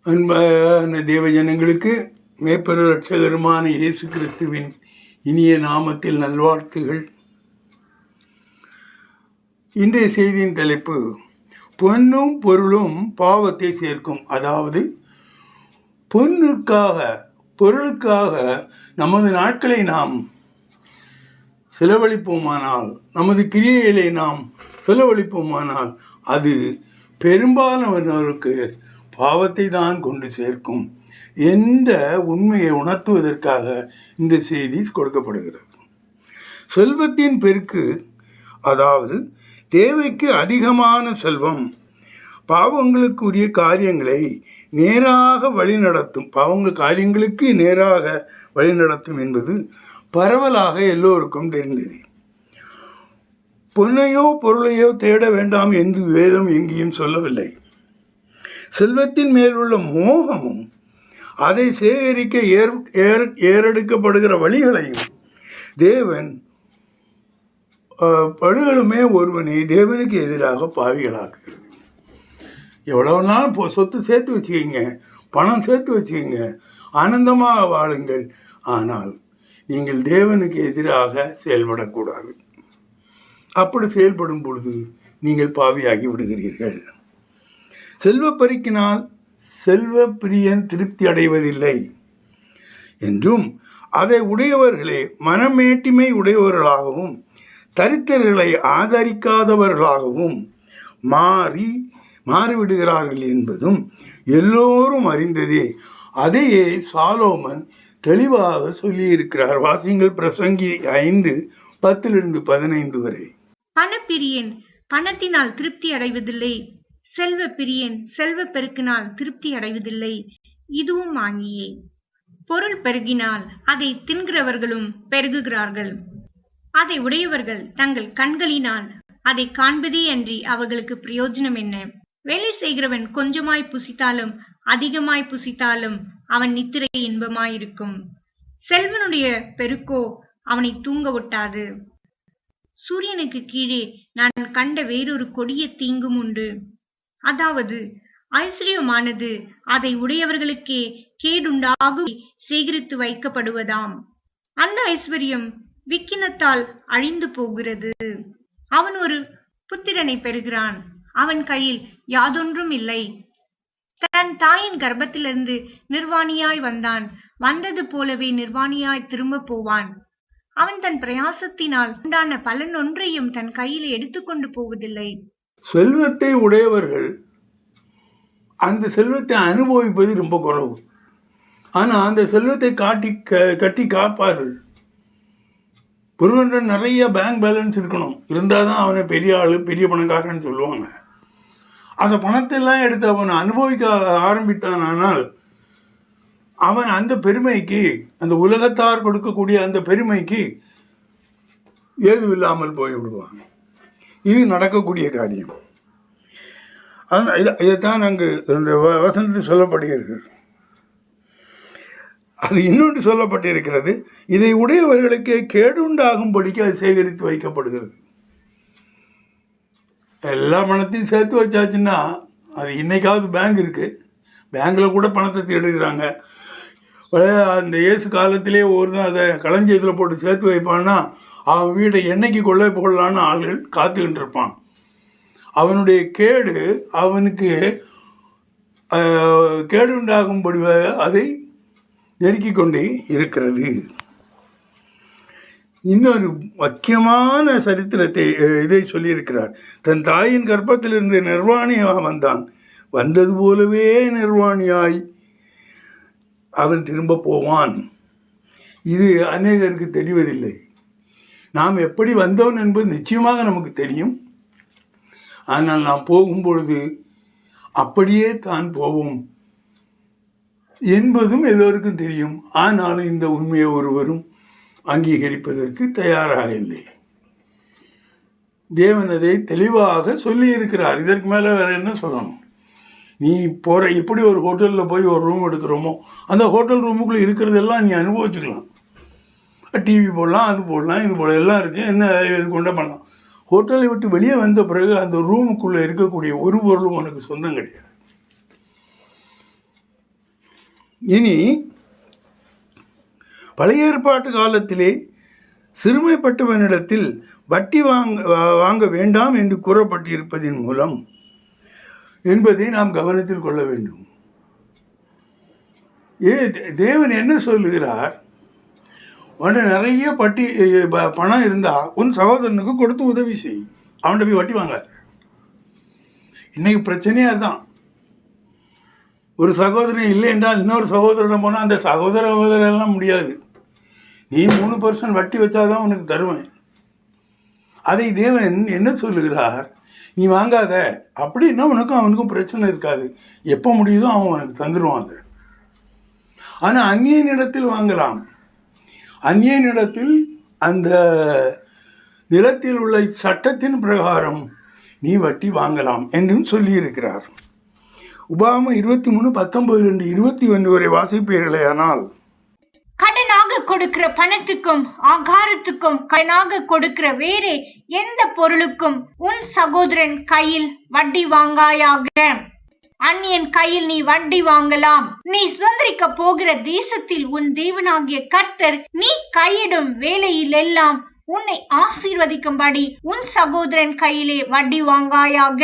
அன்பான தேவஜனங்களுக்கு மேய்ப்பரு இரட்சகருமான இயேசு கிறிஸ்துவின் இனிய நாமத்தில் நல்வாழ்த்துகள். இன்றைய செய்தியின் தலைப்பு, பொன்னும் பொருளும் பாவத்தை சேர்க்கும். அதாவது பொருளுக்காக நமது நாட்களை நாம் செலவழிப்போமானால், நமது கிரியைகளை நாம் செலவழிப்போமானால் அது பெரும்பாலானவருக்கு பாவத்தை தான் கொண்டு சேர்க்கும் என்ற உண்மையை உணர்த்துவதற்காக இந்த செய்தி கொடுக்கப்படுகிறது. செல்வத்தின் பெருக்கு, அதாவது தேவைக்கு அதிகமான செல்வம் பாவங்களுக்குரிய காரியங்களை நேராக வழிநடத்தும், காரியங்களுக்கு நேராக வழிநடத்தும் என்பது பரவலாக எல்லோருக்கும் தெரிந்தது. பொன்னையோ பொருளையோ தேட வேண்டாம் என்று வேதம் எங்கேயும் சொல்லவில்லை. செல்வத்தின் மேலுள்ள மோகமும் அதை சேகரிக்க ஏறெடுக்கப்படுகிற வழிகளையும் தேவன் பழுகளுமே ஒருவனை தேவனுக்கு எதிராக பாவிகளாக்குகிறது. எவ்வளவு நாள் சொத்து சேர்த்து வச்சுக்கிங்க, பணம் சேர்த்து வச்சுக்கிங்க, ஆனந்தமாக வாழுங்கள். ஆனால் நீங்கள் தேவனுக்கு எதிராக செயல்படக்கூடாது. அப்படி செயல்படும் பொழுது நீங்கள் பாவியாகி விடுகிறீர்கள். செல்வப்பெருக்கினால் செல்வ பிரியன் திருப்தி அடைவதில்லை என்றும், அதை உடையவர்களே மனமேட்டிமை உடையவர்களாகவும் தரித்திரர்களை ஆதரிக்காதவர்களாகவும் மாறிவிடுகிறார்கள் என்பதும் எல்லோரும் அறிந்ததே. அதையே சாலோமன் தெளிவாக சொல்லியிருக்கிறார். வாசிங்கள் பிரசங்கி 5:10-15 வரை. பணப்பிரியன் பணத்தினால் திருப்தி அடைவதில்லை, செல்வ பிரியன் செல்வ பெருக்கினால் திருப்தி அடைவதில்லை, இதுவும் ஆங்கியே. பொருள் பெருகினால் அதை தின்கிறவர்களும் பெருகுகிறார்கள். அதை உடையவர்கள் தங்கள் கண்களினால் அதை காண்பதே அன்றி அவர்களுக்கு பிரயோஜனம் என்ன? வேலை செய்கிறவன் கொஞ்சமாய் புசித்தாலும் அதிகமாய் புசித்தாலும் அவன் நித்திரை இன்பமாயிருக்கும். செல்வனுடைய பெருக்கோ அவனை தூங்க ஒட்டாது. சூரியனுக்கு கீழே நான் கண்ட வேறொரு கொடிய தீங்கும் உண்டு. அதாவது ஐஸ்வர்யமானது அதை உடையவர்களுக்கே கேடுண்டாகும் சேகரித்து வைக்கப்படுவதாம். அந்த ஐஸ்வர்யம் விக்கினத்தால் அழிந்து போகிறது. அவன் ஒரு புத்திரனை பெறுகிறான், அவன் கையில் யாதொன்றும் இல்லை. தன் தாயின் கர்ப்பத்திலிருந்து நிர்வாணியாய் வந்தான், வந்தது போலவே நிர்வாணியாய் திரும்ப போவான். அவன் தன் பிரயாசத்தினால் உண்டான பலன் ஒன்றையும் தன் கையில் எடுத்துக்கொண்டு போவதில்லை. செல்வத்தை உடையவர்கள் அந்த செல்வத்தை அனுபவிப்பது ரொம்ப குறைவு. ஆனால் அந்த செல்வத்தை கட்டி காப்பார்கள். ஒருவன் நிறைய பேங்க் பேலன்ஸ் இருக்கணும், இருந்தால் தான் அவனை பெரிய ஆள், பெரிய பணக்காரன்னு சொல்லுவாங்க. அந்த பணத்தெல்லாம் எடுத்து அவனை அனுபவிக்க ஆரம்பித்தானால் அவன் அந்த பெருமைக்கு, அந்த உலகத்தார் கொடுக்கக்கூடிய அந்த பெருமைக்கு ஏதுவில்லாமல் போய்விடுவான். இது நடக்கக்கூடிய காரியம். இதைத்தான் அங்கு இந்த வசனத்தில் சொல்லப்படுகிறது. அது இன்னொன்று சொல்லப்பட்டிருக்கிறது, இதை உடையவர்களுக்கு கேடுண்டாகும்படிக்கு அது சேகரித்து வைக்கப்படுகிறது. எல்லா பணத்தையும் சேர்த்து வச்சாச்சுன்னா அது இன்னைக்காவது பேங்க் இருக்குது, பேங்கில் கூட பணத்தை தேடுகிறாங்க. அந்த இயேசு காலத்திலே ஒருதான் அதை களஞ்சியத்தில் போட்டு சேர்த்து வைப்பான்னா அவன் வீடை என்னைக்கு கொள்ளை போடலான்னு ஆள்கள் காத்துக்கிட்டு இருப்பான். அவனுடைய கேடு அவனுக்கு கேடு உண்டாகும்படி அதை நெருக்கி கொண்டே இருக்கிறது. இன்னொரு முக்கியமான சரித்திரத்தை இதை சொல்லியிருக்கிறார். தன் தாயின் கர்ப்பத்திலிருந்து நிர்வாணியாக வந்தான், வந்தது போலவே நிர்வாணியாய் அவன் திரும்ப போவான். இது அநேகருக்கு தெரிவதில்லை. நாம் எப்படி வந்தோம் என்பது நிச்சயமாக நமக்கு தெரியும். ஆனால் நாம் போகும்பொழுது அப்படியே தான் போவோம் என்பதும் எல்லோருக்கும் தெரியும். ஆனாலும் இந்த உண்மையை ஒருவரும் அங்கீகரிப்பதற்கு தயாராக இல்லை. தேவன் அதை தெளிவாக சொல்லி இருக்கிறார். இதற்கு மேலே வேற என்ன சொல்லணும்? நீ எப்படி ஒரு ஹோட்டலில் போய் ஒரு ரூம் எடுக்கிறோமோ அந்த ஹோட்டல் ரூமுக்குள்ளே இருக்கிறதெல்லாம் நீ அனுபவிச்சுக்கலாம். டிவி போடலாம், அது போடலாம், இது போல எல்லாம் இருக்குது, என்ன இது கொண்டே பண்ணலாம். ஹோட்டலை விட்டு வெளியே வந்த பிறகு அந்த ரூமுக்குள்ளே இருக்கக்கூடிய ஒரு பொருளும் உனக்கு சொந்தம் கிடையாது. இனி பழைய ஏற்பாட்டு காலத்திலே சிறுமைப்பட்டவனிடத்தில் வட்டி வாங்க வேண்டாம் என்று கூறப்பட்டிருப்பதின் மூலம் என்பதை நாம் கவனத்தில் கொள்ள வேண்டும். தேவன் என்ன சொல்லுகிறார்? உன்னை நிறைய பணம் இருந்தால் உன் சகோதரனுக்கு கொடுத்து உதவி செய், அவன்கிட்ட போய் வட்டி வாங்க. இன்னைக்கு பிரச்சனையாக அதுதான். ஒரு சகோதரன் இல்லை என்றால் இன்னொரு சகோதரன் போனால் அந்த சகோதரெல்லாம் முடியாது, நீ 3% வட்டி வச்சாதான் உனக்கு தருவேன். அதை தேவன் என்ன சொல்லுகிறார்? நீ வாங்காத, அப்படின்னா உனக்கும் அவனுக்கும் பிரச்சனை இருக்காது, எப்போ முடியுதோ அவன் உனக்கு தந்துடுவாங்க. ஆனால் அந்நியனிடத்தில் வாங்கலாம். அந்நியனிடத்தில் அந்த நிலத்தில் உள்ள சட்டத்தின் பிரகாரம் நீ வட்டி வாங்கலாம் என்றும் சொல்லியிருக்கிறார். உபாகமம் 23:19 21 வரை வாசிப்பீர்களே. ஆனால் கடனாக கொடுக்கிற பணத்துக்கும் ஆகாரத்துக்கும் கடனாக கொடுக்கிற வேறு எந்த பொருளுக்கும் உன் சகோதரன் கையில் வட்டி வாங்காயாக. அந்நியன் கையில் நீ வட்டி வாங்கலாம். நீ சுதந்திரிக்க போகிற தேசத்தில் உன் தேவனாகிய கர்த்தர் நீ கையிடும் வேலையில் எல்லாம் உன்னை ஆசீர்வதிக்கும்படி உன் சகோதரன் கையிலே வட்டி வாங்காயாக.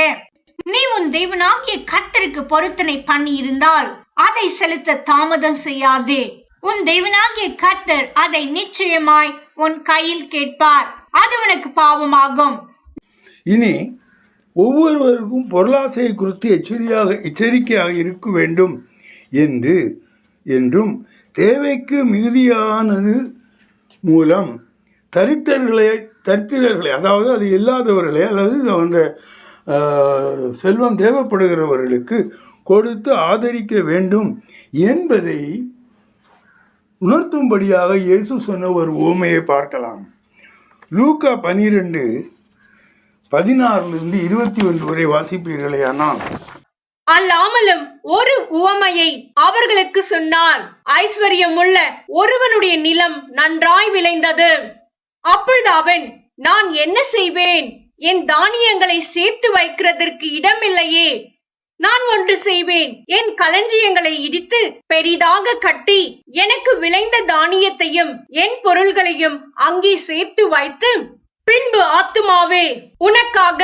நீ உன் தேவனாகிய கர்த்தருக்கு பொருத்தனை பண்ணி இருந்தால் அதை செலுத்த தாமதம் செய்யாதே. உன் தேவனாகிய கர்த்தர் அதை நிச்சயமாய் உன் கையில் கேட்பார், அது உனக்கு பாவமாகும். இனி ஒவ்வொருவருக்கும் பொருளாசையை குறித்து எச்சரிக்கையாக இருக்க வேண்டும் என்றும் தேவைக்கு மிகுதியானது மூலம் தரித்திரர்களை அதாவது அது இல்லாதவர்களை அல்லது அந்த செல்வம் தேவைப்படுகிறவர்களுக்கு கொடுத்து ஆதரிக்க வேண்டும் என்பதை உணர்த்தும்படியாக இயேசு சொன்ன ஒரு உவமையை பார்க்கலாம். லூக்கா 12:16-21 வரை வாசிப்பீர்களே. ஆனால் அல்லாமலும் ஒரு உவமையை அவர்களுக்கு சொன்னார். ஐஸ்வர்யமுள்ள ஒருவனுடைய நிலம் நன்றாய் விளைந்தது. அப்பொழுது அவன், நான் என்ன செய்வேன்? என் தானியங்களை சேர்த்து வைக்கிறதற்கு இடமில்லையே. நான் ஒன்று செய்வேன், என் களஞ்சியங்களை இடித்து பெரிதாக கட்டி எனக்கு விளைந்த தானியத்தையும் என் பொருள்களையும் அங்கே சேர்த்து வைத்து, பின்பு ஆத்துமாவே, உனக்காக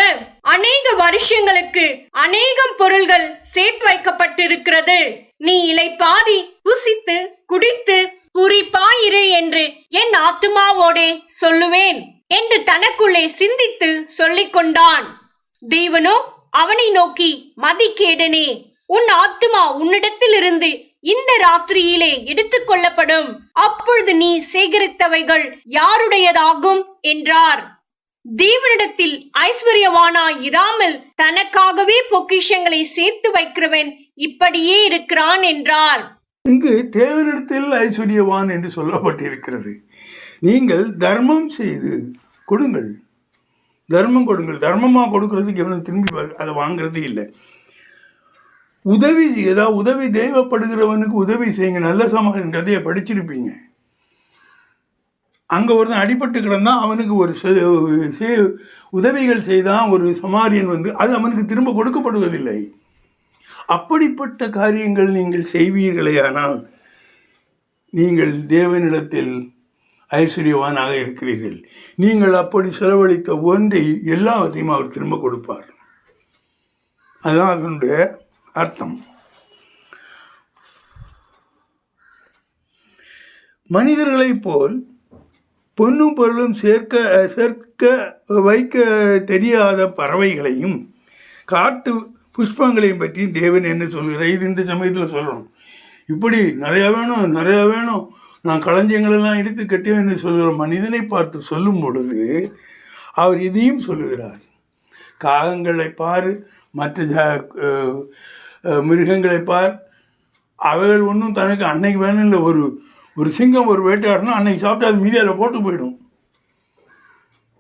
அநேக வருஷங்களுக்கு அநேகம் பொருள்கள் சேர்த்து வைக்கப்பட்டிருக்கிறது, நீ இளைப்பாரி புசித்து குடித்து பூரிப்பாயிரு என்று என் ஆத்துமாவோடே சொல்லுவேன் என்று தனக்குள்ளே சிந்தித்து சொல்லிக் கொண்டான். தேவனோ அவனை நோக்கி, மதிகேடனே, உன் ஆத்துமா உன்னிடத்திலிருந்து இந்த ராத்திரியிலே எடுத்துக் கொள்ளப்படும். அப்பொழுது நீ சேகரித்தவைகள் யாருடையதாகும் என்றார். தேவனிடத்தில் ஐஸ்வர்யவானாய் இராமல் தனக்காகவே பொக்கிஷங்களை சேர்த்து வைக்கிறவன் இப்படியே இருக்கிறான் என்றார். இங்கு தேவனிடத்தில் ஐஸ்வர்யவான் என்று சொல்லப்பட்டிருக்கிறது. நீங்கள் தர்மம் செய்து கொடுங்கள், தர்மம் கொடுங்கள். தர்மமாக கொடுக்கறதுக்கு எவனும் திரும்பி அதை வாங்கிறது இல்லை. உதவி ஏதாவது உதவி தேவைப்படுகிறவனுக்கு உதவி செய்யுங்க. நல்ல சமாளின் கதையை படிச்சிருப்பீங்க. அங்கே ஒருத்தன் அடிபட்டு கிடந்தான், அவனுக்கு ஒரு உதவிகள் செய்தான் ஒரு சமாரியன் அது அவனுக்கு திரும்ப கொடுக்கப்படுவதில்லை. அப்படிப்பட்ட காரியங்கள் நீங்கள் செய்வீர்களே, ஆனால் நீங்கள் தேவனிடத்தில் ஐஸ்வர்யவானாக இருக்கிறீர்கள். நீங்கள் அப்படி செலவழித்த ஒன்றை எல்லாவற்றையும் அவர் திரும்ப கொடுப்பார். அதுதான் அதனுடைய அர்த்தம். மனிதர்களைப் போல் பொன்னும் பொருளும் சேர்க்க வைக்க தெரியாத பறவைகளையும் காட்டு புஷ்பங்களையும் பற்றி தேவன் என்ன சொல்கிறார்? இது இந்த சமயத்தில் சொல்லணும். இப்படி நிறையா வேணும், நான் களஞ்சியங்களெல்லாம் எடுத்து கட்டுவேன் என்று சொல்கிற மனிதனை பார்த்து சொல்லும் பொழுது அவர் இதையும் சொல்லுகிறார். காகங்களை பார், மற்ற மிருகங்களை பார், அவைகள் ஒன்றும் தனக்கு அன்னைக்கு வேணும் இல்லை. ஒரு சிங்கம் ஒரு வேட்டையாடணும், அன்னைக்கு சாப்பிட்டு அது மீதி அதில் போட்டு போயிடும்.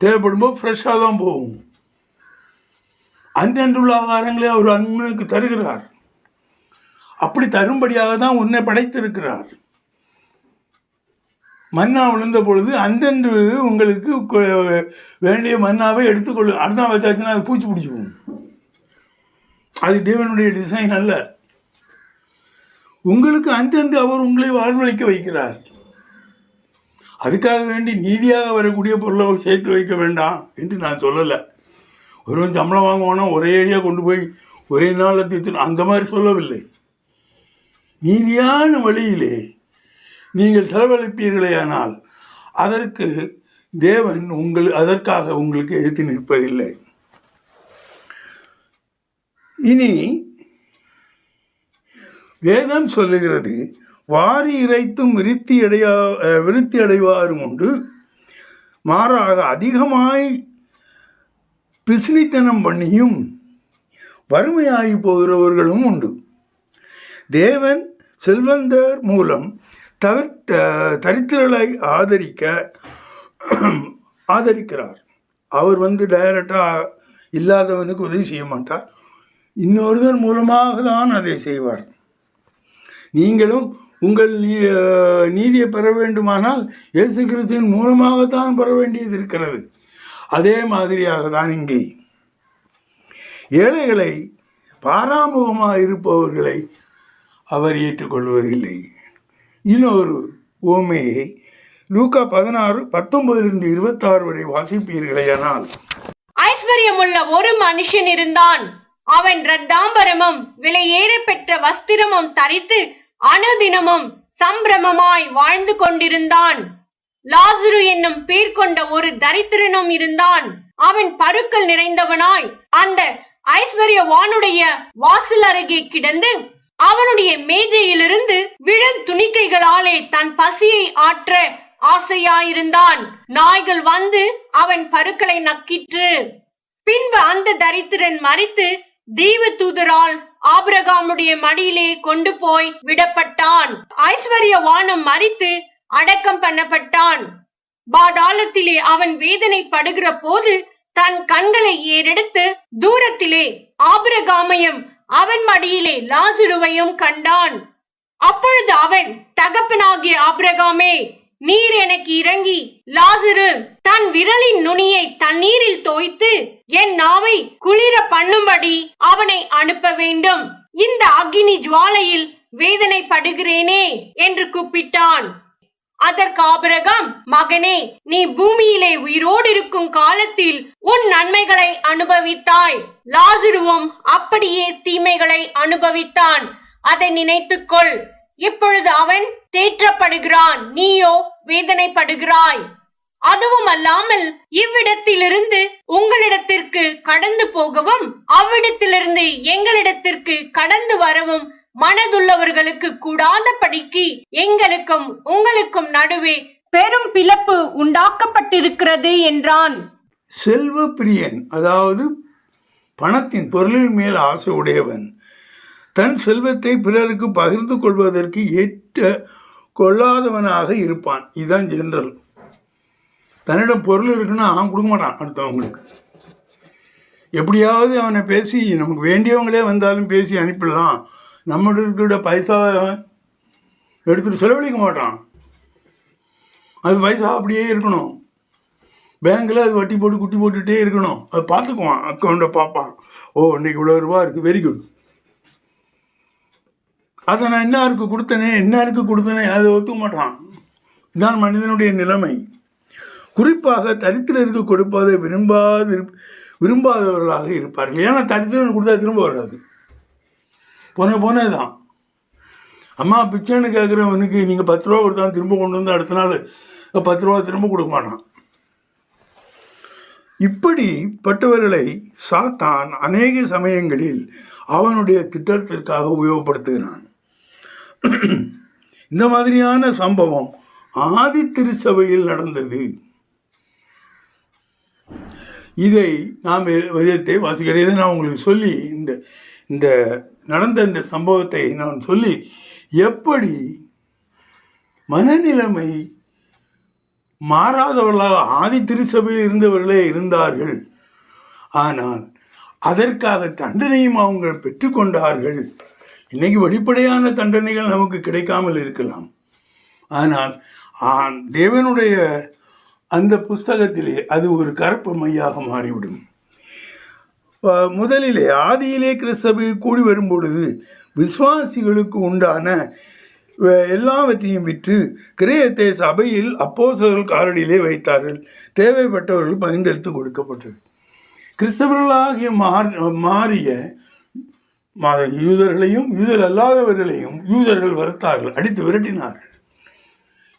தேவைப்படும்போது ஃப்ரெஷ்ஷாக தான் போகும். அன்றன்றுள்ள ஆகாரங்களே அவர் அன்பனுக்கு தருகிறார். அப்படி தரும்படியாக தான் உன்னை படைத்திருக்கிறார். மன்னா விழுந்த பொழுது அன்றன்று உங்களுக்கு வேண்டிய மன்னாவை எடுத்துக்கொள்ளு. அடுத்த நாள் வச்சாச்சுன்னா அது பூச்சி பிடிச்சிக்கும். அது தேவனுடைய டிசைன் அல்ல. உங்களுக்கு அந்தந்து அவர் உங்களை வாழ்வழிக்க வைக்கிறார். அதுக்காக வேண்டி நீதியாக வரக்கூடிய பொருளை சேர்த்து வைக்க வேண்டாம் என்று நான் சொல்லலை. ஒருவன் சம்பளம் வாங்குவானா ஒரே அடியாக கொண்டு போய் ஒரே நாளில் தீர்த்து அந்த மாதிரி சொல்லவில்லை. நீதியான வழியிலே நீங்கள் செலவழிப்பீர்களே ஆனால் அதற்கு தேவன் அதற்காக உங்களுக்கு எதிர்த்து நிற்பதில்லை. இனி வேதம் சொல்லுகிறது, வாரி இறைத்தும் விருத்தி அடைவாரும் உண்டு, மாறாக அதிகமாய் பிசினித்தனம் பண்ணியும் வறுமையாகி போகிறவர்களும் உண்டு. தேவன் செல்வந்தர் மூலம் தரித்திரலை ஆதரிக்கிறார். அவர் டைரக்டாக இல்லாதவனுக்கு உதவி செய்ய மாட்டார், இன்னொருவர் மூலமாக தான் அதை செய்வார். நீங்களும் உங்கள் நீதியை பெற வேண்டுமானால் இயேசு கிறிஸ்துவின் மூலமாகத்தான் பெற வேண்டியது இருக்கிறது. அதே மாதிரியாக தான் இங்கே ஏழைகளை, பாராமுகமாக இருப்பவர்களை அவர் ஏற்றுக்கொள்வதில்லை. இன்னொரு உவமையை லூக்கா 16:19-26 வரை வாசிப்பீர்களேயானால், ஐஸ்வர்யமுள்ள ஒரு மனுஷன் இருந்தான். அவன் இரத்தாம்பரமும் விலையேற பெற்ற வஸ்திரமும் தரித்து அனுதினமும் சம்பிரமமாய் வாழ்ந்து கொண்டிருந்தான். லாசரு என்னும் பேர் கொண்ட ஒரு தரித்திரனும் இருந்தான். அவன் பருக்கள் நிறைந்தவனாய் அந்த ஐஸ்வர்யவானுடைய வாசல் அருகே கிடந்து அவனுடைய மேஜையிலிருந்து விழும் துணிக்கைகளாலே தன் பசியை ஆற்ற ஆசையாயிருந்தான். நாய்கள் வந்து அவன் பருக்களை நக்கிற்று. பின்பு அந்த தரித்திரன் மரித்து தெய்வ தூதரால் ஆபிரகாமுடைய மடியிலே கொண்டு போய் விடப்பட்டான். ஐஸ்வர்யவானும் மரித்து அடக்கம் பண்ணப்பட்டான். பாதாளத்திலே அவன் வேதனை படுகிற போது தன் கண்களை ஏறெடுத்து தூரத்திலே ஆபிரகாமையும் அவன் மடியிலே லாசருவையும் கண்டான். அப்பொழுது அவன், தகப்பனாகிய ஆபிரகாமே, நீர் எனக்கு இறங்கி லாசரு தன் விரலின் நுனியை தண்ணீரில் தோய்த்து என் நாவை குளிர பண்ணும்படி அவனை அனுப்ப வேண்டும். இந்த அக்கினி ஜுவாலையில் வேதனை படுகிறேனே என்று கூப்பிட்டான். அதற்கு ஆபிரகாம், மகனே, நீ பூமியிலே உயிரோடு இருக்கும் காலத்தில் உன் நன்மைகளை அனுபவித்தாய். லாசருவும் அப்படியே தீமைகளை அனுபவித்தான். அதை நினைத்துக்கொள். இப்பொழுது அவன் தேற்றப்படுகிறான், நீயோ வேதனைப்படுகிறாய். அதுவும் அல்லாமல் இவ்விடத்திலிருந்து உங்களிடத்திற்கு கடந்து போகவும் அவ்விடத்திலிருந்து எங்களிடத்திற்கு கடந்து வரவும் மனதுள்ளவர்களுக்கு கூடாதபடிக்கு எங்களுக்கும் உங்களுக்கும் நடுவே பெரும் பிளப்பு உண்டாக்கப்பட்டிருக்கிறது என்றான். செல்வ பிரியன், அதாவது பணத்தின் பொருளின் மேல் ஆசை உடையவன், தன் செல்வத்தை பிறருக்கு பகிர்ந்து கொள்வதற்கு ஏற்ற கொள்ளாதவனாக இருப்பான். இதுதான் ஜெனரல். தன்னிடம் பொருள் இருக்குன்னா அவன் கொடுக்க மாட்டான் அடுத்தவங்களுக்கு. எப்படியாவது அவனை பேசி, நமக்கு வேண்டியவங்களே வந்தாலும் பேசி அனுப்பிடலாம், நம்மளோட பைசாவை எடுத்துகிட்டு செலவழிக்க மாட்டான். அது பைசா அப்படியே இருக்கணும். பேங்கில் அது வட்டி போட்டு குட்டி போட்டுகிட்டே இருக்கணும். அது பார்த்துக்குவான், அக்கௌண்ட்டை பார்ப்பான். ஓ, இன்னைக்கு இவ்வளோ ரூபா இருக்குது, வெரி குட். அதை நான் இன்னாருக்கு கொடுத்தனே அதை ஒத்துக்க மாட்டான். இதுதான் மனிதனுடைய நிலைமை. குறிப்பாக தரித்திரருக்கு கொடுப்பதை விரும்பாதவர்களாக இருப்பார்கள். ஏன்னா தரித்திரனுக்கு கொடுத்தா திரும்ப வராது, போனதுதான். அம்மா பிச்சைன்னு கேட்குறவனுக்கு நீங்கள் 10 ரூபா கொடுத்தா திரும்ப கொண்டு வந்து அடுத்த நாள் 10 ரூபா திரும்ப கொடுக்க மாட்டான். இப்படிப்பட்டவர்களை சாத்தான் அநேக சமயங்களில் அவனுடைய திட்டத்திற்காக உபயோகப்படுத்துகிறான். இந்த மாதிரியான சம்பவம் ஆதி திருச்சபையில் நடந்தது. இதை நாம் விதத்தை வாசிக்கிறேன். இதை நான் உங்களுக்கு சொல்லி இந்த நடந்த இந்த சம்பவத்தை நான் சொல்லி எப்படி மனநிலைமை மாறாதவர்களாக ஆதி திருச்சபையில் இருந்தவர்களே இருந்தார்கள். ஆனால் அதற்காக தண்டனையும் அவங்க பெற்றுக்கொண்டார்கள். இன்னைக்கு வெளிப்படையான தண்டனைகள் நமக்கு கிடைக்காமல் இருக்கலாம். ஆனால் தேவனுடைய அந்த புஸ்தகத்திலே அது ஒரு கருப்பு மையாக மாறிவிடும். முதலிலே ஆதியிலே கிறிஸ்தபை கூடி வரும் பொழுது விசுவாசிகளுக்கு உண்டான எல்லாவற்றையும் விற்று கிரயத்தை சபையில் அப்போஸ்தலர்கள் காலடியிலே வைத்தார்கள். தேவைப்பட்டவர்கள் பகிர்ந்தெடுத்து கொடுக்கப்பட்டது. கிறிஸ்தவர்களாகிய மாறிய யூதர்களையும் யூதர் அல்லாதவர்களையும் யூதர்கள் வருத்தார்கள், அடித்து விரட்டினார்கள்.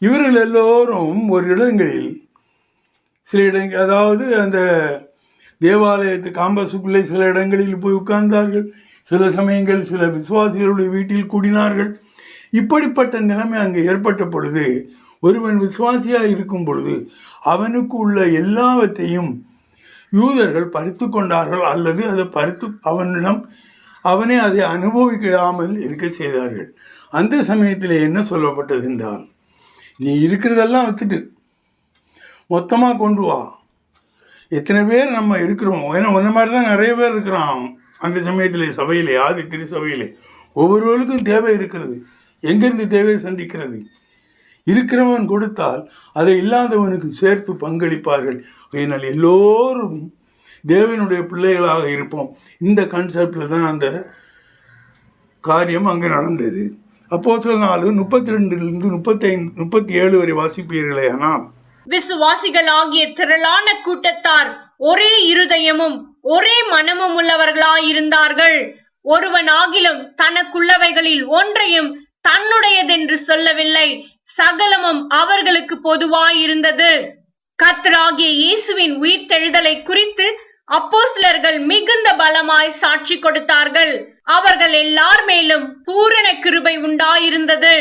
இவர்கள் எல்லோரும் ஒரு இடங்களில் சில இடங்கள், அதாவது அந்த தேவாலயத்து காம்பஸுக்குள்ளே சில இடங்களில் போய் உட்கார்ந்தார்கள். சில சமயங்கள் சில விசுவாசிகளுடைய வீட்டில் கூடினார்கள். இப்படிப்பட்ட நிலைமை அங்கே ஏற்பட்ட பொழுது, ஒருவன் விசுவாசியாக இருக்கும் பொழுது அவனுக்கு உள்ள எல்லாவற்றையும் யூதர்கள் பறித்து கொண்டார்கள், அல்லது அதை பறித்து அவனே அதை அனுபவிக்காமல் இருக்க செய்தார்கள். அந்த சமயத்தில் என்ன சொல்லப்பட்டது என்றால், நீ இருக்கிறதெல்லாம் விற்றுட்டு மொத்தமாக கொண்டு வா. எத்தனை பேர் நம்ம இருக்கிறோம், ஏன்னா ஒன்றை மாதிரி தான் நிறைய பேர் இருக்கிறான் அந்த சமயத்திலே சபையிலே, ஆதி திருச்சபையிலே. ஒவ்வொருவருக்கும் தேவை இருக்கிறது. எங்கேருந்து தேவையை சந்திக்கிறது? இருக்கிறவன் கொடுத்தால் அதை இல்லாதவனுக்கு சேர்த்து பங்களிப்பார்கள். அதனால் எல்லோரும் தேவனுடைய பிள்ளைகளாக இருப்போம். இந்த கான்செப்டில் தான் அந்த காரியம் அங்கே நடந்தது. அப்போஸ்தலர் 4:32-35 37 வரை வாசிப்பீர்களே. ஆனால் விசுவாசிகள் ஆகிய திரளான கூட்டத்தார் ஒரே இருதயமும் ஒரே மனமும் உள்ளவர்களாயிருந்தார்கள். ஒருவன் ஆகிலும் தனக்குள்ளவைகளில் ஒன்றையும் தன்னுடையதென்று சொல்லவில்லை. சகலமும் அவர்களுக்கு பொதுவாயிருந்தது. கர்த்தராகிய இயேசுவின் உயிர்த்தெழுதலை குறித்து அப்போஸ்தலர்கள் மிகுந்த பலமாய் சாட்சி கொடுத்தார்கள். அவர்கள் எல்லார் மேலும் பூரண கிருபை உண்டாயிருந்தது.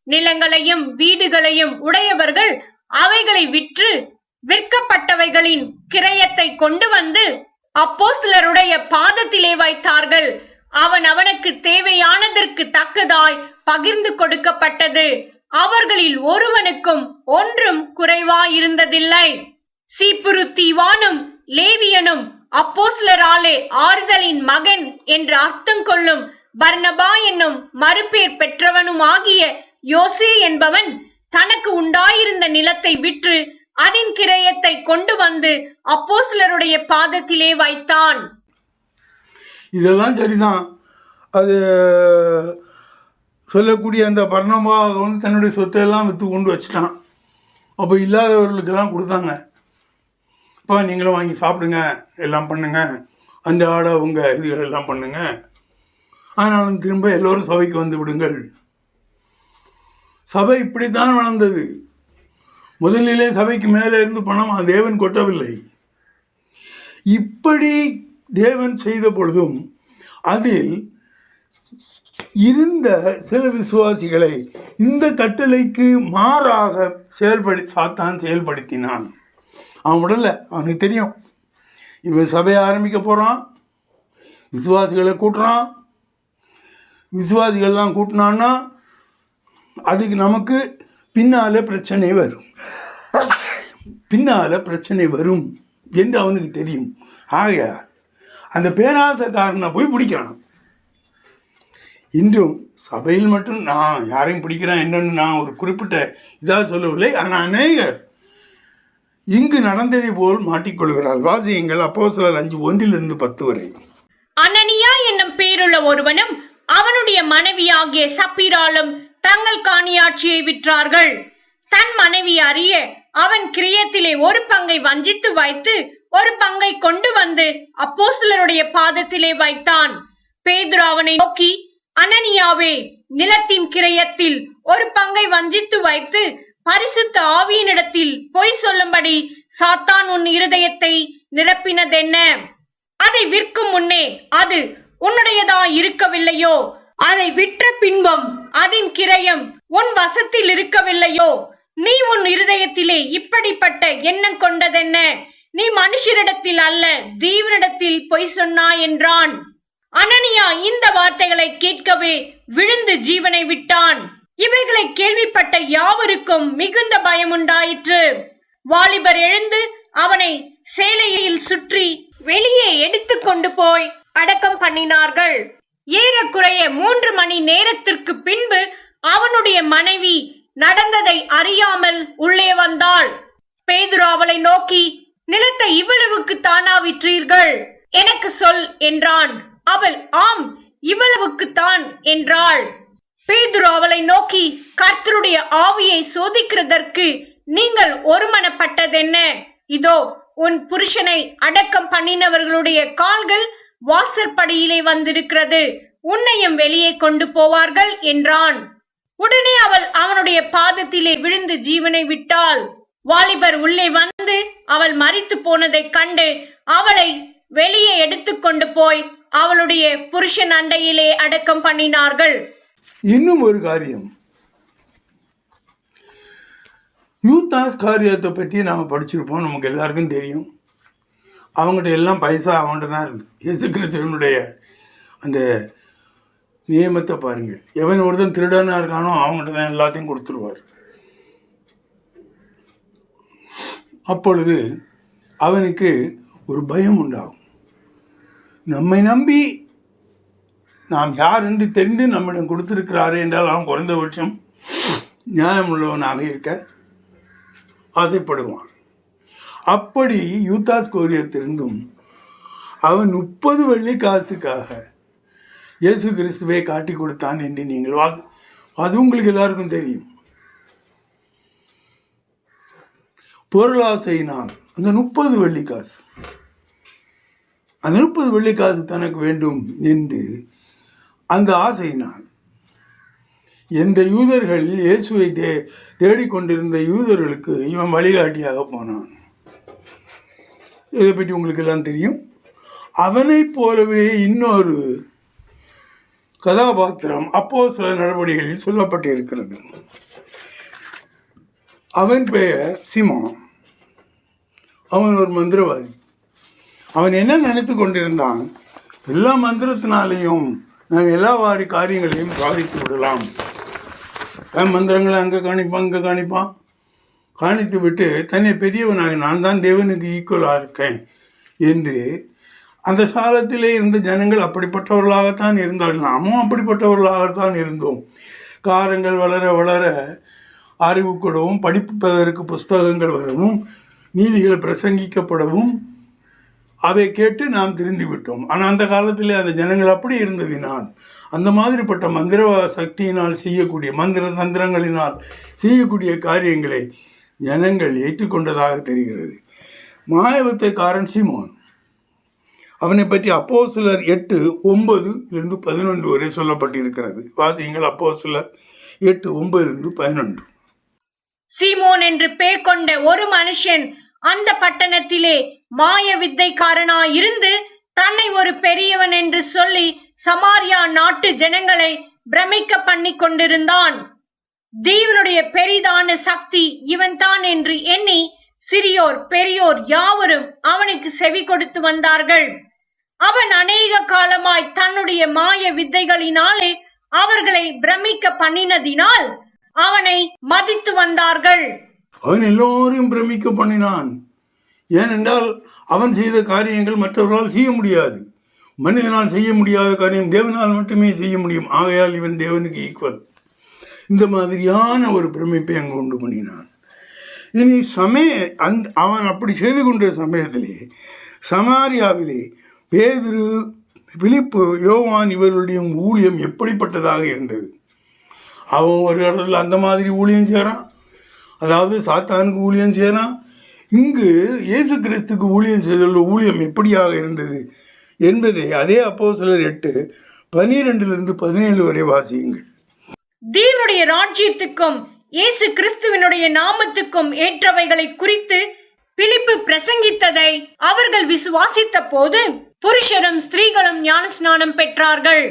நிலங்களையும் வீடுகளையும் உடையவர்கள் அவைகளை விற்று விற்கப்பட்டவைகளின் கிரயத்தை கொண்டு வந்து அப்போஸ்தலருடைய பாதத்திலே வைத்தார்கள். அவனுக்கு தேவையானதற்கு தக்கதாய் பகிர்ந்து கொடுக்கப்பட்டது. அவர்களில் ஒருவனுக்கும் ஒன்றும் குறைவாயிருந்ததில்லை. சீப்புரு தீவானும் லேவியனும் அப்போஸ்தலராலே ஆறுதலின் மகன் என்று அர்த்தம் கொள்ளும் பர்னபா என்னும் மறுபேர் பெற்றவனும் ஆகிய யோசே என்பவன் தனக்கு உண்டாயிருந்த நிலத்தை விற்று அதன் கிரயத்தை கொண்டு வந்து அப்போஸ்தலருடைய பாதத்திலே வைத்தான். இதெல்லாம் சரிதான். அது சொல்லக்கூடிய அந்த பர்னபா வந்து தன்னுடைய சொத்தையெல்லாம் விற்று கொண்டு வச்சுட்டான். அப்போ இல்லாதவர்களுக்கெல்லாம் கொடுத்தாங்க. அப்போ நீங்களும் வாங்கி சாப்பிடுங்க, எல்லாம் பண்ணுங்க, அந்த ஆடை உங்கள் இதுகள் எல்லாம் பண்ணுங்க, ஆனாலும் திரும்ப எல்லோரும் சபைக்கு வந்து விடுங்கள். சபை இப்படித்தான் வளர்ந்தது. முதலிலே சபைக்கு மேலே இருந்து பணம் தேவன் கொட்டவில்லை. இப்படி தேவன் செய்த பொழுதும் அதில் இருந்த சில விசுவாசிகளை இந்த கட்டளைக்கு மாறாக சாத்தான் செயல்படுத்தினான். அவன் உடல்ல அவனுக்கு தெரியும், இவன் சபையை ஆரம்பிக்க போகிறான், விசுவாசிகளை கூட்டுறான், விசுவாசிகள்லாம் கூட்டினான்னா அதுக்கு நமக்கு பின்னால் பிரச்சனை வரும் என்று அவனுக்கு தெரியும். ஆகையால் அந்த பேராசக்காரனை போய் பிடிக்கிறான். இன்றும் சபையில் மட்டும் நான் யாரையும் பிடிக்கிறேன் என்னன்னு நான் ஒரு குறிப்பிட்ட இதாக சொல்லவில்லை. ஆனால் அநேகர் இங்கு நடந்ததை போல் மாட்டிக்கொள்கிறாள். வாசியுங்கள் அப்போஸ்தலர் 5:1-10 வரை. அனனியா என்னும் பேருள்ள ஒருவனும் அவனுடைய மனைவியாகிய சப்பீராலும் தங்கள் காணியாட்சியை விற்றார்கள். தன் மனைவி அறிய அவன் கிரியத்திலே ஒரு பங்கை வஞ்சித்து வைத்து ஒரு பங்கை கொண்டு வந்து அப்போஸ்தலருடைய பாதத்திலே வைத்தான். பேதுரு அவனை நோக்கி, அனனியாவே, நிலத்தின் கிரயத்தில் ஒரு பங்கை வஞ்சித்து வைத்து பரிசுத்த ஆவியினிடத்தில் பொய் சொல்லும்படி சாத்தான் உன் இருதயத்தை நிரப்பினதென்ன? அதை விற்கும் முன்னே அது உன்னுடையதா இருக்கவில்லையோ? அதை விற்ற பின்பும் அதன் கிரயம் உன் வசத்தில் இருக்கவில்லையோ? நீ உன் இருதயத்திலே இப்படிப்பட்ட எண்ணம் கொண்டதென்ன? நீ மனுஷரிடத்தில் அல்ல தேவனிடத்தில் பொய் சொன்னாய் என்றான். அனனியா இந்த வார்த்தைகளை கேட்கவே விழுந்து ஜீவனை விட்டான். இவைகளை கேள்விப்பட்ட யாவருக்கும் மிகுந்த பயம் உண்டாயிற்று. வாலிபர் எழுந்து அவனை சேலையில் சுற்றி வெளியே எடுத்து கொண்டு போய் அடக்கம் பண்ணினார்கள். ஏறக்குறைய 3 மணி நேரத்திற்கு பின்பு அவனுடைய மனைவி நடந்ததை அறியாமல் உள்ளே வந்தாள். பேதுரு அவளை நோக்கி, நிலத்தை இவ்வளவுக்கு தானா விற்றீர்கள்? எனக்கு சொல் என்றான். அவள், ஆம், இவ்வளவுக்குத்தான் என்றாள். பேதுரு அவளை நோக்கி, கர்த்தருடைய ஆவியை சோதிக்கிறதற்கு நீங்கள் ஒருமனப்பட்டதென்ன? இதோ உன் புருஷனை அடக்கம் பண்ணினவர்களுடைய கால்கள் வாசற்படியிலே வந்திருக்கிறது, உன்னையும் வெளியே கொண்டு போவார்கள் என்றான். உடனே அவள் அவனுடைய பாதத்திலே விழுந்து ஜீவனை விட்டாள். வாலிபர் உள்ளே வந்து அவள் மரித்து போனதை கண்டு அவளை வெளியே எடுத்துக்கொண்டு போய் அவளுடைய புருஷன் அண்டையிலே அடக்கம் பண்ணினார்கள். இன்னும் ஒரு காரியம், யூதாஸ் காரியத்தை பற்றி நாம் படிச்சிருப்போம், நமக்கு எல்லாருக்கும் தெரியும். அவங்ககிட்ட எல்லாம் பைசா அவங்கள்ட்ட தான் இருக்கு. இயேசு கிறிஸ்துவனுடைய அந்த நியமத்தை பாருங்கள். எவன் ஒருத்தன் திருடனாக இருக்கானோ அவங்ககிட்ட தான் எல்லாத்தையும் கொடுத்துருவார். அப்பொழுது அவனுக்கு ஒரு பயம் உண்டாகும். நம்மை நம்பி நாம் யார் என்று தெரிந்து நம்மிடம் கொடுத்திருக்கிறாரே என்றால் அவன் குறைந்தபட்சம் நியாயம் உள்ளவனாக இருக்க ஆசைப்படுவான். அப்படி யூதாஸ் கோரியத்திலிருந்தும் அவன் 30 வெள்ளி காசுக்காக இயேசு கிறிஸ்துவை காட்டி கொடுத்தான் என்று நீங்கள் அது உங்களுக்கு எல்லாருக்கும் தெரியும். பொருளாசையினால் அந்த 30 வெள்ளி காசு, அந்த 30 வெள்ளி காசு தனக்கு வேண்டும் என்று அந்த ஆசையினால் எந்த யூதர்கள் இயேசுவை தேடிக்கொண்டிருந்த யூதர்களுக்கு இவன் வழிகாட்டியாக போனான். இதை பற்றி உங்களுக்கு எல்லாம் தெரியும். அவனைப் போலவே இன்னொரு கதாபாத்திரம் அப்போஸ்தலர் நடவடிக்கைகளில் சொல்லப்பட்டிருக்கிறது. அவன் பெயர் சீமோன். அவன் ஒரு மந்திரவாதி. அவன் என்ன நினைத்து கொண்டிருந்தான், எல்லா மந்திரத்தினாலேயும் நாம் எல்லா வாரி காரியங்களையும் சாதித்து விடலாம். மந்திரங்களை அங்கே காணிப்பான், இங்கே காணிப்பான், காணித்து விட்டு தன்னை பெரியவனாக நான் தான் தேவனுக்கு ஈக்குவலாக இருக்கேன் என்று அந்த காலத்திலே இருந்த ஜனங்கள் அப்படிப்பட்டவர்களாகத்தான் இருந்தார்கள். நாமும் அப்படிப்பட்டவர்களாகத்தான் இருந்தோம். காரங்கள் வளர வளர அறிவு கூடவும், படிப்பதற்கு புஸ்தகங்கள் வரவும், நீதிகள் பிரசங்கிக்கப்படவும் அதை கேட்டு நாம் திருந்தி விட்டோம். ஆனால் அந்த காலத்திலே அந்த ஜனங்கள் அப்படி இருந்ததினால் அந்த மாதிரிப்பட்ட மந்திர சக்தியினால் செய்யக்கூடிய மந்திர தந்திரங்களினால் செய்யக்கூடிய காரியங்களை ஜனங்கள் ஏற்றுக்கொண்டதாக தெரிகிறது. மாயவத்தைக்காரன் சீமோன், அவனை பற்றி அப்போஸ்தலர் 8:9-11 வரை சொல்லப்பட்டிருக்கிறது. வாசியுங்கள். அப்போஸ்தலர் 8:9-11. சீமோன் என்று பெயர் கொண்ட ஒரு மனுஷன் அந்த பட்டணத்திலே மாய வித்தைக்காரனாய் இருந்து தன்னை ஒரு பெரியவன் என்று சொல்லி சமாரியா நாட்டு ஜனங்களை பிரமிக்க பண்ணி கொண்டிருந்தான். தேவனுடைய பெரிதான சக்தி இவன் தான் என்று எண்ணி சிறியோர் பெரியோர் யாவரும் அவனுக்கு செவி கொடுத்து வந்தார்கள். அவன் அநேக காலமாய் தன்னுடைய மாய வித்தைகளினாலே அவர்களை பிரமிக்க பண்ணினதினால் அவனை மதித்து வந்தார்கள். அவன் எல்லோரையும் பிரமிக்க பண்ணினான். ஏனென்றால் அவன் செய்த காரியங்கள் மற்றவர்களால் செய்ய முடியாது. மனிதனால் செய்ய முடியாத காரியம் தேவனால் மட்டுமே செய்ய முடியும். ஆகையால் இவன் தேவனுக்கு ஈக்குவல். இந்த மாதிரியான ஒரு பிரமிப்பை அங்கு உண்டு பண்ணினான். இனி அவன் அப்படி செய்து கொண்ட சமயத்திலே சமாரியாவிலே பேதுரு, பிலிப்பு, யோவான் இவர்களுடைய ஊழியம் எப்படிப்பட்டதாக இருந்தது. அவன் ஒரு இடத்துல அந்த மாதிரி ஊழியம் செய்கிறான், அதாவது சாத்தானுக்கு ஊழியம் செய்கிறான். இங்கு இயேசு கிறிஸ்துக்கு ஊழியம் செய்துள்ள ஊழியம் எப்படியாக இருந்தது என்பதை அதே அப்போஸ்தலர் 8:12-17 வரை வாசியுங்கள். தேவனுடைய ராஜ்யத்துக்கும் இயேசு கிறிஸ்துவினுடைய நாமத்துக்கும் ஏற்றவைகளை குறித்து பிலிப்பு பிரசங்கித்ததை அவர்கள் விசுவாசித்த போது புருஷரும் ஸ்திரீகளும் ஞானஸ்நானம் பெற்றார்கள்.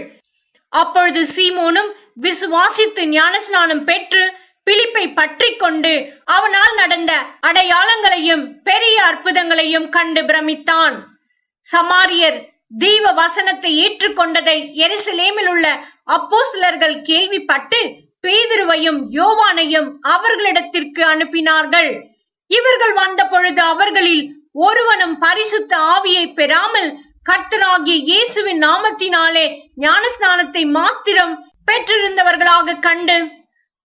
அப்பொழுது சீமோனும் விசுவாசித்து ஞானஸ்நானம் பெற்று பிலிப்பை பற்றி கொண்டு அவனால் நடந்த அடையாளங்களையும் பெரிய அற்புதங்களையும் கண்டு பிரமித்தான். சமாரியர் தெய்வ வசனத்தை ஏற்றுக்கொண்டதை எருசலேமில் உள்ள அப்போஸ்தலர்கள் கேள்விப்பட்டு பேதுருவையும் யோவானையும் அவர்களிடத்திற்கு அனுப்பினார்கள். இவர்கள் வந்த பொழுது அவர்களில் ஒருவனும் பரிசுத்த ஆவியை பெறாமல் கர்த்தராகிய இயேசுவின் நாமத்தினாலே ஞானஸ்நானத்தை மாத்திரம் பெற்றிருந்தவர்களாக கண்டு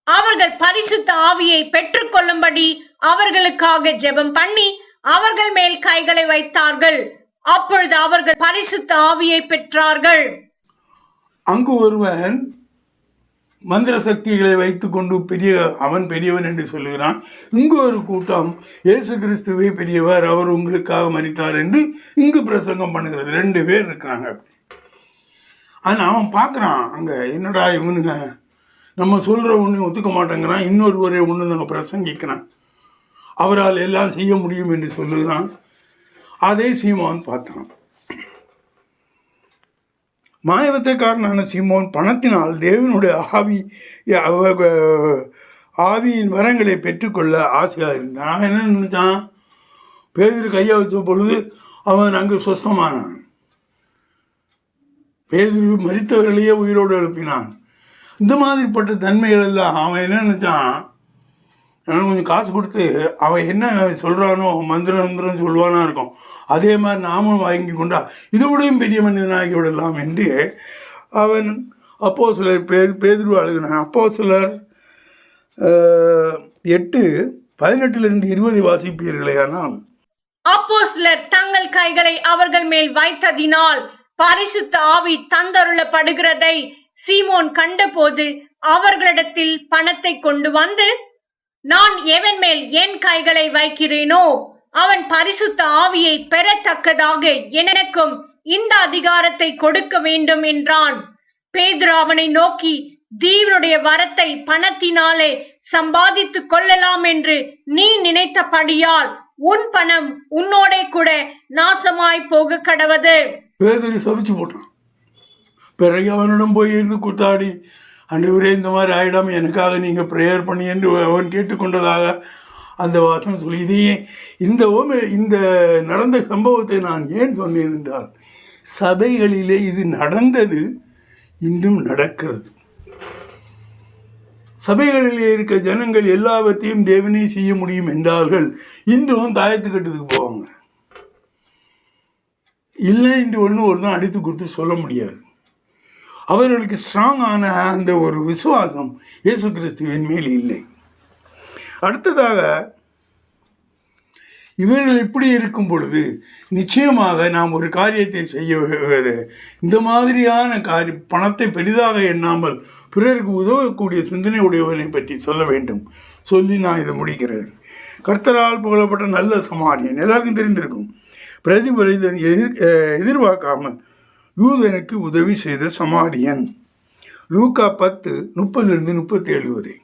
அவர்கள் பரிசுத்த ஆவியை பெற்றுக்கொள்ளும்படி அவர்களுக்காக ஜெபம் பண்ணி அவர்கள் மேல் கைகளை வைத்தார்கள். அப்பொழுது அவர்கள் பரிசுத்த ஆவியை பெற்றார்கள். அங்கு ஒருவன் மந்திர சக்திகளை வைத்துக்கொண்டு அவன் பெரியவன் என்று சொல்லுகிறான். இங்கு ஒரு கூட்டம் இயேசு கிறிஸ்துவே பெரியவர், அவர் உங்களுக்காக மரித்தார் என்று இங்கு பிரசங்கம் பண்ணுகிறது. 2 பேர் இருக்கிறாங்க. அப்படி ஆனால் அவன் பார்க்குறான், அங்கே என்னடா இவனுங்க நம்ம சொல்கிற ஒன்று ஒத்துக்க மாட்டேங்கிறான், இன்னொருவரை ஒன்று நாங்கள் பிரசங்கிக்கிறான், அவரால் எல்லாம் செய்ய முடியும் என்று சொல்லுகிறான். அதே சீமோன் பார்த்தான். மாயவத்தைக்காரனான சீமோன் பணத்தினால் தேவனுடைய ஆவியின் வரங்களை பெற்றுக்கொள்ள ஆசையாக இருந்தான். அவன் என்ன நினைச்சான், பேதுரு கையை வச்ச பொழுது அவன் அங்கு சொஸ்தமானான். பேதுரு மரித்தவர்களையே உயிரோடு எழுப்பினான். இந்த மாதிரிப்பட்ட தன்மைகள் எல்லாம் அவன் என்ன நினைச்சான், கொஞ்சம் காசு கொடுத்து அவன் என்ன சொல்கிறானோ மந்திரம் சொல்லுவானா இருக்கும், அதே மாதிரி நாமும் வாங்கி கொண்டா இதோடையும் பெரிய மனிதனாகி விடலாம் என்று அவன் அப்போஸ்தலர் பேதுரு அழுகினான். அப்போஸ்தலர் 8:18-20 வாசிப்பீர்களே. ஆனால் அப்போஸ்தலர் தங்கள் கைகளை அவர்கள் மேல் வைத்ததினால் பரிசுத்த ஆவி தந்தருளப்படுகிறதை சீமோன் கண்டபோது அவர்களிடத்தில் பணத்தை கொண்டு வந்து, நான் எவன் மேல் என் கைகளை வைக்கிறேனோ அவன் பரிசுத்த ஆவியை பெறத்தக்கதாக எனக்கும் இந்த அதிகாரத்தை கொடுக்க வேண்டும் என்றான். பேதுரு அவனை நோக்கி, தேவனுடைய வரத்தை பணத்தினாலே சம்பாதித்துக் கொள்ளலாம் என்று நீ நினைத்தபடியால் உன் பணம் உன்னோட கூட நாசமாய் போக கடவது. பேதுரு சபிச்சு போட்டான். பிறகு அவனிடம் போய் இருந்து கூத்தாடி, ஆண்டவரே இந்த மாதிரி ஆயிடாமல் எனக்காக நீங்கள் ப்ரேயர் பண்ணி என்று அவன் கேட்டுக்கொண்டதாக அந்த வாசம் சொல்லி, இதையே இந்த நடந்த சம்பவத்தை நான் ஏன் சொன்னேன் என்றால், சபைகளிலே இது நடந்தது, இன்றும் நடக்கிறது. சபைகளிலே இருக்க ஜனங்கள் எல்லாவற்றையும் தேவனே செய்ய முடியும் என்றார்கள், இன்றும் தாயத்து கட்டுறதுக்கு போவாங்க. இல்லை என்று ஒன்று அடித்து கொடுத்து சொல்ல முடியாது. அவர்களுக்கு ஸ்ட்ராங்கான அந்த ஒரு விசுவாசம் இயேசு கிறிஸ்துவின் மேல் இல்லை. அடுத்ததாக, இவர்கள் இப்படி இருக்கும் பொழுது நிச்சயமாக நாம் ஒரு காரியத்தை செய்ய, இந்த மாதிரியான பணத்தை பெரிதாக எண்ணாமல் பிறருக்கு உதவக்கூடிய சிந்தனை உடையவனை பற்றி சொல்ல வேண்டும். சொல்லி நான் இதை முடிக்கிறேன். கர்த்தரால் புகழப்பட்ட நல்ல சமாரியன், எல்லாருக்கும் தெரிந்திருக்கும். பிரதிபலிதன் எதிர்பார்க்காமல் யூதனுக்கு உதவி செய்த சமாரியன். லூக்கா 10:30-37 வரை.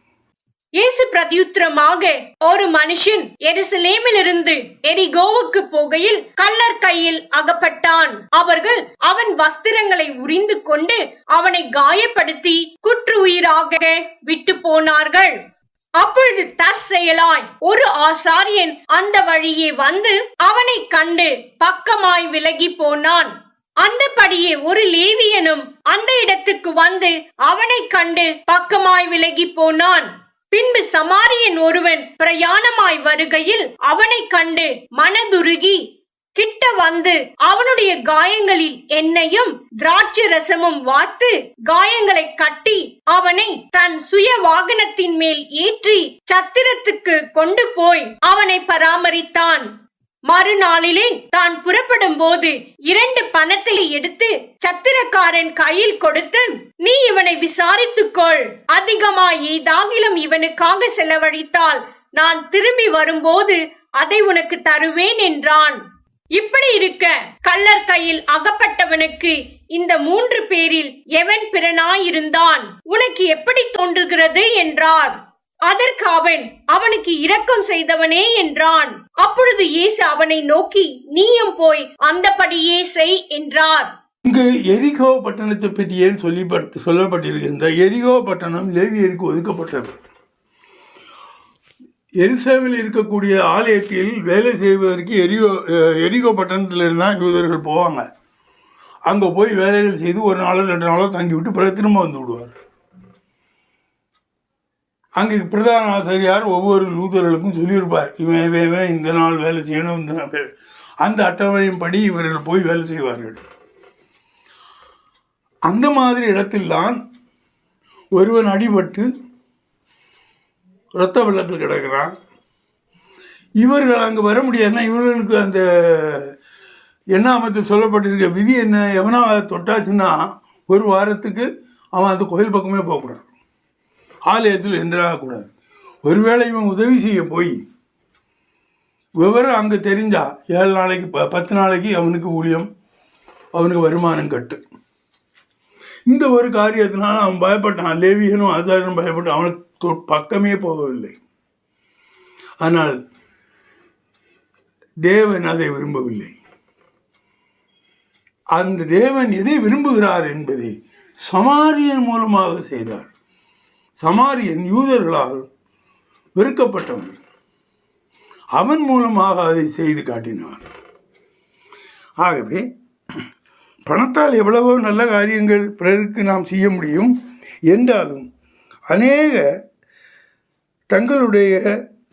இயேசு பிரதியுத்தரமாக, ஒரு மனுஷன் எருசலேமிலிருந்து எரிகோவுக்கு போகையில் கள்ளர் கையில் அகப்பட்டான். அவர்கள் அவன் வஸ்திரங்களை உரிந்து கொண்டு அவனை காயப்படுத்தி குற்றுயிராக விட்டு போனார்கள். அப்பொழுது தற்செயலாய் ஒரு ஆசாரியன் அந்த வழியே வந்து அவனை கண்டு பக்கமாய் விலகி போனான். அந்தபடியே ஒரு லேவியனும் அந்த இடத்துக்கு வந்து அவனை கண்டு பக்கமாய் விலகி போனான். பின்பு சமாரியன் ஒருவன் பிரயாணமாய் வருகையில் அவனை கண்டு மனதுருகி கிட்ட வந்து அவனுடைய காயங்களில் எண்ணெயும் திராட்சை ரசமும் வார்த்து காயங்களை கட்டி அவனை தன் சுய வாகனத்தின் மேல் ஏற்றி சத்திரத்துக்கு கொண்டு போய் அவனை பராமரித்தான். மறுநாளிலே தான் புறப்படும் போது 2 பணத்தை எடுத்து சத்திரக்காரன் கையில் கொடுத்து, நீ இவனை விசாரித்துக்கொள், அதிகமாய் ஏதாகிலும் இவனுக்காக செலவழித்தால் நான் திரும்பி வரும்போது அதை உனக்கு தருவேன் என்றான். இப்படி இருக்க கள்ளர் கையில் அகப்பட்டவனுக்கு இந்த 3 பேரில் எவன் பிறனாயிருந்தான், உனக்கு எப்படி தோன்றுகிறது என்றார். அதற்கு அவன், அவனுக்கு இரக்கம் செய்தவனே என்றான். அப்பொழுது இயேசு அவனை நோக்கி, நீயும் போய் அந்தபடியே செய் என்றார். இங்கு எரிகோ பட்டணத்தை பற்றி ஏன் சொல்லப்பட்டிருக்கு? இந்த எரிகோ பட்டணம் லேவியருக்கு ஒதுக்கப்பட்டது. எருசலேமில் இருக்கக்கூடிய ஆலயத்தில் வேலை செய்வதற்கு எரிகோ பட்டணத்தில் தான் யூதர்கள் போவாங்க. அங்கே போய் வேலைகள் செய்து 1 நாளோ 2 நாளோ தங்கிவிட்டு பிறகு திரும்ப வந்து விடுவார். அங்கே பிரதான ஆசிரியர் ஒவ்வொரு யூதர்களுக்கும் சொல்லியிருப்பார், இவன் இந்த நாள் வேலை செய்யணும், அந்த அட்டவணையின் படி இவர்கள் போய் வேலை செய்வார்கள். அந்த மாதிரி இடத்தில்தான் ஒருவன் அடிபட்டு இரத்த வெள்ளத்தில் கிடக்கிறான். இவர்கள் அங்கே வர முடியாதுன்னா இவர்களுக்கு அந்த எண்ணாமத்தில் சொல்லப்பட்டிருக்க விதி என்ன, எவனா தொட்டாச்சுன்னா ஒரு வாரத்துக்கு அவன் அந்த கோயில் பக்கமே போகக்கூடாது, ஆலயத்தில் என்றாகக்கூடாது. ஒருவேளை இவன் உதவி செய்ய போய் விவரம் அங்கே தெரிஞ்சா 7 நாளைக்கு 10 நாளைக்கு அவனுக்கு ஊழியம், அவனுக்கு வருமானம் கட்டு. இந்த ஒரு காரியத்தினால அவன் பயப்பட்டான். லேவியனும் ஆசாரியனும் பயப்பட்டு அவனுக்கு பக்கமே போகவில்லை. ஆனால் தேவன் அதை விரும்பவில்லை. அந்த தேவன் எதை விரும்புகிறார் என்பதை சமாரியன் மூலமாக செய்தார். சமாரியன் யூதர்களால் வெறுக்கப்பட்டவன், அவன் மூலமாக அதை செய்து காட்டினார். ஆகவே பணத்தால் எவ்வளவோ நல்ல காரியங்கள் பிறருக்கு நாம் செய்ய முடியும் என்றாலும் அநேக தங்களுடைய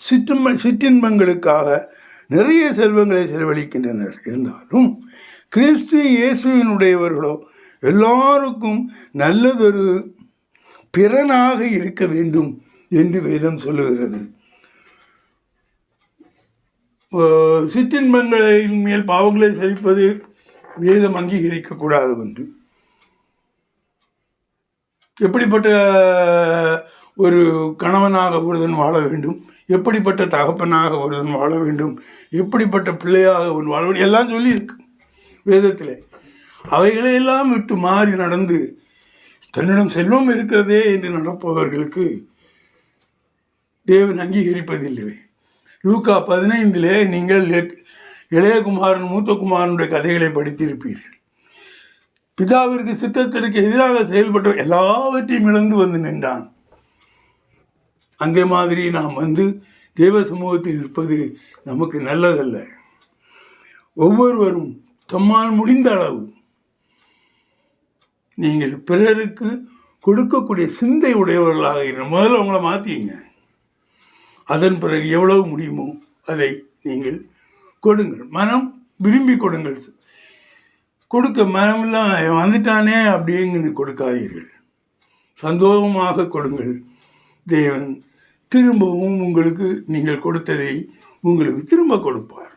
சிற்றின்பங்களுக்காக நிறைய செல்வங்களை செலவழிக்கின்றனர். இருந்தாலும் கிறிஸ்து இயேசுவினுடையவர்களோ எல்லாருக்கும் நல்லதொரு பிறனாக இருக்க வேண்டும் என்று வேதம் சொல்லுகிறது. சிற்றின்பங்களின் மேல் பாவங்களை செலுப்பது வேதம் அங்கீகரிக்கக்கூடாது என்று. எப்படிப்பட்ட ஒரு கணவனாக ஒருவன் வாழ வேண்டும், எப்படிப்பட்ட தகப்பனாக ஒருவன் வாழ வேண்டும், எப்படிப்பட்ட பிள்ளையாக ஒருவன் வாழ வேண்டும் எல்லாம் சொல்லியிருக்கு வேதத்தில். அவைகளையெல்லாம் விட்டு மாறி நடந்து தன்னிடம் செல்வம் இருக்கிறதே என்று நடப்பவர்களுக்கு தேவன் அங்கீகரிப்பதில்லை. லூக்கா 15 நீங்கள் இளையகுமாரன் மூத்த குமாரனுடைய கதைகளை படித்திருப்பீர்கள். பிதாவிற்கு சித்தத்திற்கு எதிராக செயல்பட்ட எல்லாவற்றையும் இழந்து வந்து நின்றான். அந்த மாதிரி நாம் வந்து தேவ சமூகத்தில் இருப்பது நமக்கு நல்லதல்ல. ஒவ்வொருவரும் தம்மால் முடிந்த அளவு நீங்கள் பிறருக்கு கொடுக்கக்கூடிய சிந்தை உடையவர்களாக இருக்க முதல்ல அவங்கள மாற்றிங்க. அதன் பிறகு எவ்வளவு முடியுமோ அதை நீங்கள் கொடுங்கள். மனம் விரும்பி கொடுங்கள். கொடுக்க மனமெல்லாம் வந்துட்டானே அப்படிங்கிறது கொடுக்காதீர்கள். சந்தோஷமாக கொடுங்கள். தேவன் திரும்பவும் உங்களுக்கு நீங்கள் கொடுத்ததை உங்களுக்கு திரும்ப கொடுப்பார்.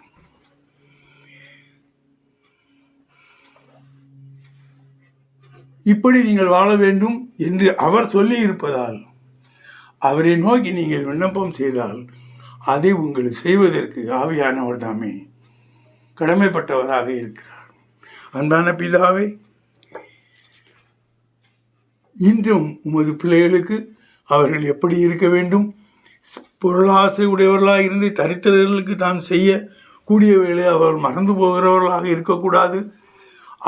இப்படி நீங்கள் வாழ வேண்டும் என்று அவர் சொல்லி இருப்பதால் அவரை நோக்கி நீங்கள் விண்ணப்பம் செய்தால் அதை உங்களுக்கு செய்வதற்கு ஆவியானவர் தாமே கடமைப்பட்டவராக இருக்கிறார். அன்பான பிதாவே, இன்றும் உமது பிள்ளைகளுக்கு அவர்கள் எப்படி இருக்க வேண்டும், பொருளாசை உடையவர்களாக இருந்து தரித்திரர்களுக்கு தான் செய்ய கூடிய வேளை அவர்கள் மறந்து போகிறவர்களாக இருக்கக்கூடாது.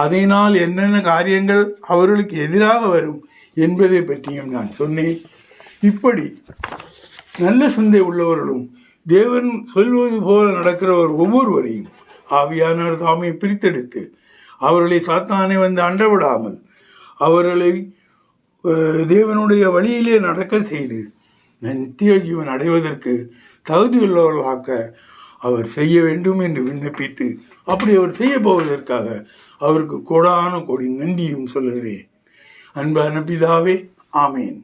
அதனால் என்னென்ன காரியங்கள் அவர்களுக்கு எதிராக வரும் என்பதை பற்றியும் நான் சொன்னேன். இப்படி நல்ல சிந்தை உள்ளவர்களும் தேவன் சொல்வது போல நடக்கிறவர் ஒவ்வொருவரையும் ஆவியானவர் தாமே பிரித்தெடுத்து அவர்களை சாத்தானை வந்து அண்டவிடாமல் அவர்களை தேவனுடைய வழியிலே நடக்க செய்து நித்திய ஜீவன் அடைவதற்கு தகுதியுள்ளவர்களாக்க அவர் செய்ய வேண்டும் என்று விண்ணப்பித்து அப்படி அவர் செய்ய போவதற்காக அவருக்கு கோடான கோடி நன்றியும் சொல்லுகிறேன். அன்பான பிதாவே, ஆமேன்.